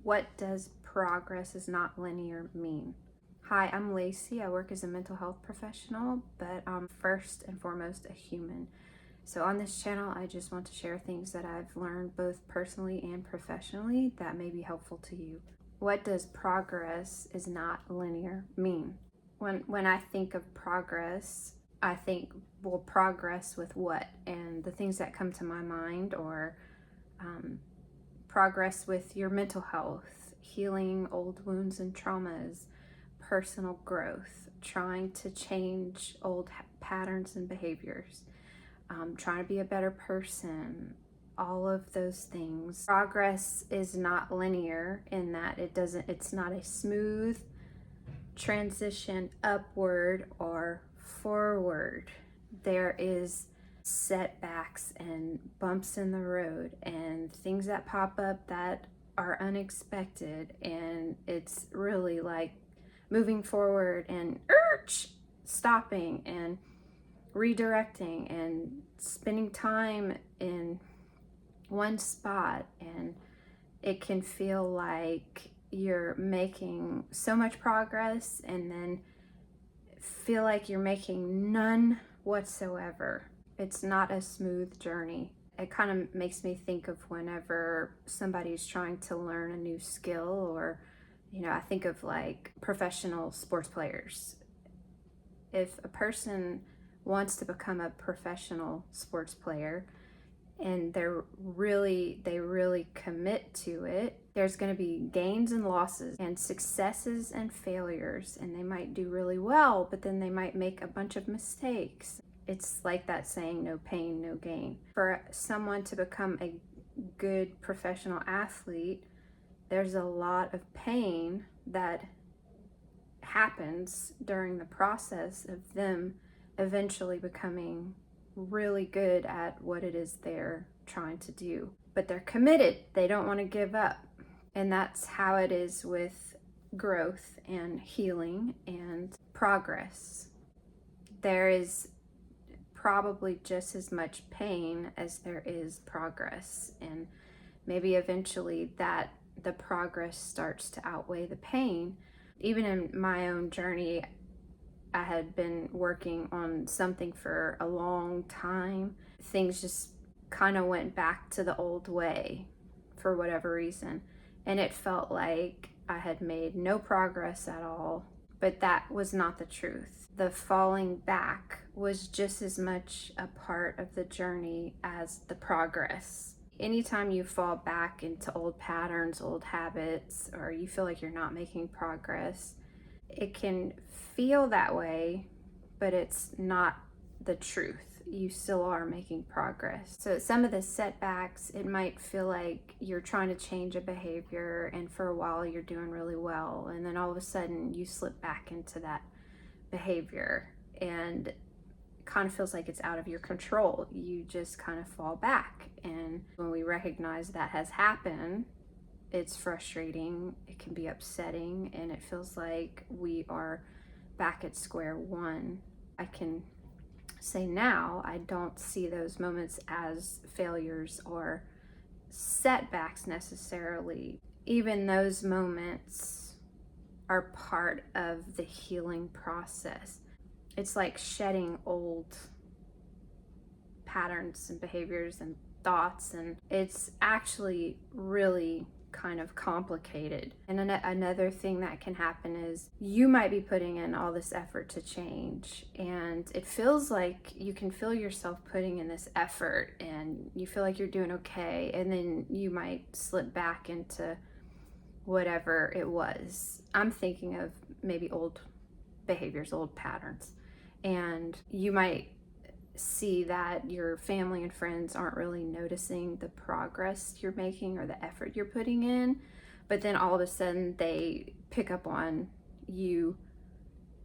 What does progress is not linear mean? Hi, I'm Lacey. I work as a mental health professional, but I'm first and foremost a human. So on this channel, I just want to share things that I've learned both personally and professionally that may be helpful to you. What does progress is not linear mean? When I think of progress, I think, well, progress with what? And the things that come to my mind are progress with your mental health, healing old wounds and traumas, personal growth, trying to change old patterns and behaviors, trying to be a better person, all of those things. Progress is not linear in that it's not a smooth transition upward or forward. There is setbacks and bumps in the road and things that pop up that are unexpected, and it's really like moving forward and stopping and redirecting and spending time in one spot, and it can feel like you're making so much progress and then feel like you're making none whatsoever. It's not a smooth journey. It kind of makes me think of whenever somebody's trying to learn a new skill, or, I think of like professional sports players. If a person wants to become a professional sports player and they really commit to it, there's going to be gains and losses and successes and failures, and they might do really well, but then they might make a bunch of mistakes. It's like that saying, no pain, no gain. For someone to become a good professional athlete, there's a lot of pain that happens during the process of them eventually becoming really good at what it is they're trying to do. But they're committed. They don't want to give up. And that's how it is with growth and healing and progress. There is probably just as much pain as there is progress, and maybe eventually that the progress starts to outweigh the pain. Even in my own journey, I had been working on something for a long time. Things just kind of went back to the old way for whatever reason, and it felt like I had made no progress at all. But that was not the truth. The falling back was just as much a part of the journey as the progress. Anytime you fall back into old patterns, old habits, or you feel like you're not making progress, it can feel that way, but it's not the truth. You still are making progress. So some of the setbacks, it might feel like you're trying to change a behavior, and for a while you're doing really well, and then all of a sudden you slip back into that behavior, and it kind of feels like it's out of your control. You just kind of fall back, and when we recognize that has happened, it's frustrating, it can be upsetting, and it feels like we are back at square one. I can say now I don't see those moments as failures or setbacks necessarily. Even those moments are part of the healing process. It's like shedding old patterns and behaviors and thoughts, and it's actually really kind of complicated. And another thing that can happen is you might be putting in all this effort to change, and it feels like you can feel yourself putting in this effort and you feel like you're doing okay, and then you might slip back into whatever it was. I'm thinking of maybe old behaviors, old patterns, and you might see that your family and friends aren't really noticing the progress you're making or the effort you're putting in, but then all of a sudden they pick up on you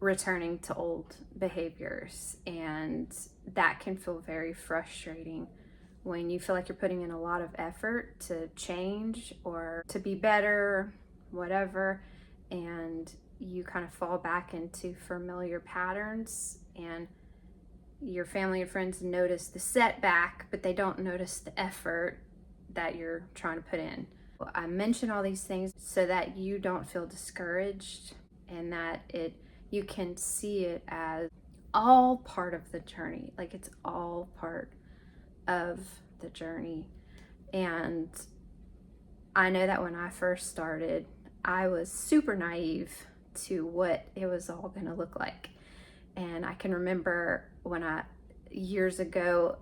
returning to old behaviors, and that can feel very frustrating when you feel like you're putting in a lot of effort to change or to be better, whatever, and you kind of fall back into familiar patterns, and your family and friends notice the setback, but they don't notice the effort that you're trying to put in. I mention all these things so that you don't feel discouraged, and that you can see it as all part of the journey. Like, it's all part of the journey. And I know that when I first started, I was super naive to what it was all going to look like. And I can remember years ago,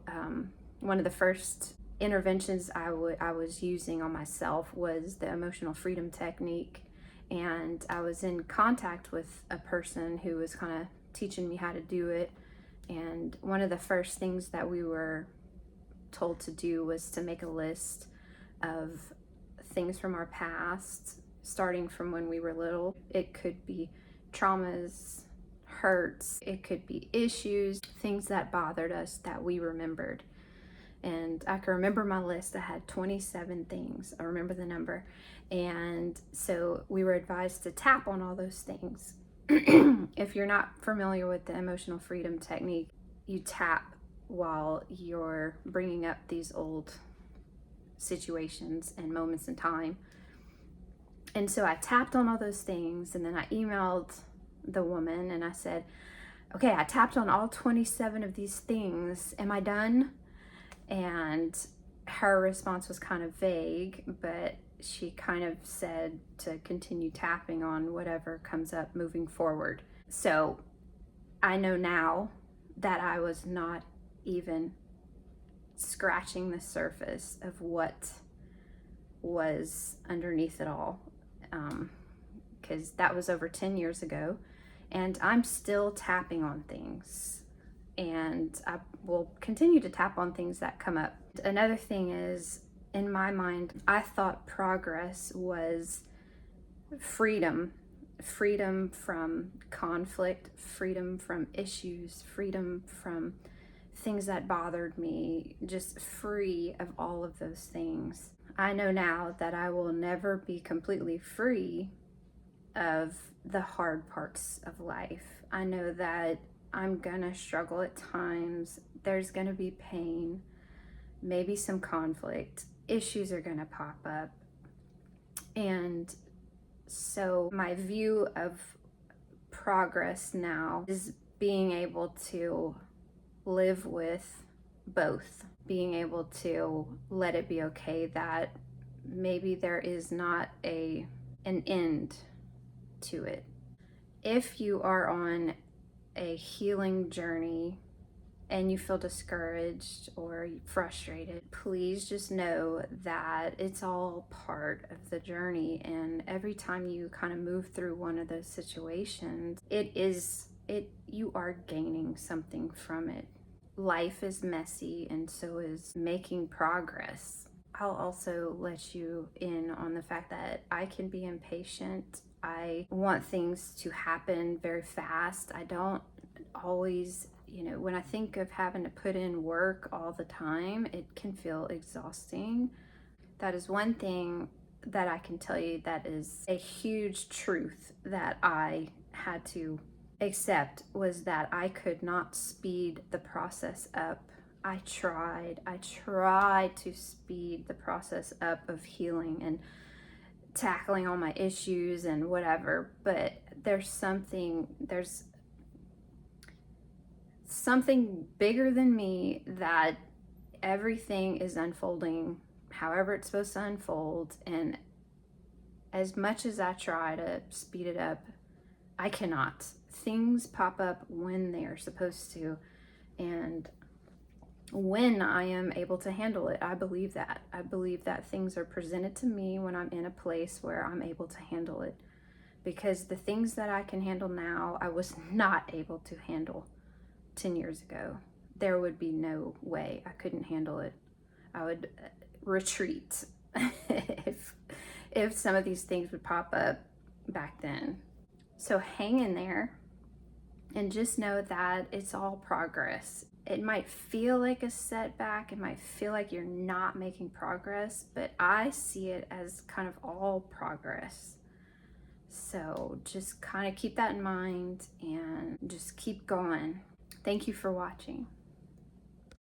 one of the first interventions I was using on myself was the emotional freedom technique. And I was in contact with a person who was kind of teaching me how to do it. And one of the first things that we were told to do was to make a list of things from our past, starting from when we were little. It could be traumas, hurts, it could be issues, things that bothered us that we remembered. And I can remember my list. I had 27 things. I remember the number. And so we were advised to tap on all those things. If you're not familiar with the emotional freedom technique, you tap while you're bringing up these old situations and moments in time. And so I tapped on all those things, and then I emailed the woman and I said, okay, I tapped on all 27 of these things. Am I done? And her response was kind of vague, but she kind of said to continue tapping on whatever comes up moving forward. So I know now that I was not even scratching the surface of what was underneath it all, because that was over 10 years ago, and I'm still tapping on things, and I will continue to tap on things that come up. Another thing is, in my mind, I thought progress was freedom from conflict, freedom from issues, freedom from things that bothered me, just free of all of those things. I know now that I will never be completely free of the hard parts of life. I know that I'm gonna struggle at times. There's gonna be pain, maybe some conflict. Issues are gonna pop up. And so my view of progress now is being able to live with both, being able to let it be okay that maybe there is not an end to it. If you are on a healing journey and you feel discouraged or frustrated, please just know that it's all part of the journey. And every time you kind of move through one of those situations, you are gaining something from it. Life is messy, and so is making progress. I'll also let you in on the fact that I can be impatient. I want things to happen very fast. I don't always, when I think of having to put in work all the time, it can feel exhausting. That is one thing that I can tell you that is a huge truth that I had to accept, was that I could not speed the process up. I tried to speed the process up of healing and tackling all my issues and whatever, but there's something bigger than me, that everything is unfolding however it's supposed to unfold. And as much as I try to speed it up, I cannot. Things pop up when they are supposed to, and when I am able to handle it. I believe that things are presented to me when I'm in a place where I'm able to handle it, because the things that I can handle now, I was not able to handle 10 years ago. There would be no way I couldn't handle it. I would retreat if some of these things would pop up back then. So hang in there and just know that it's all progress. It might feel like a setback, it might feel like you're not making progress, but I see it as kind of all progress. So just kind of keep that in mind and just keep going. Thank you for watching.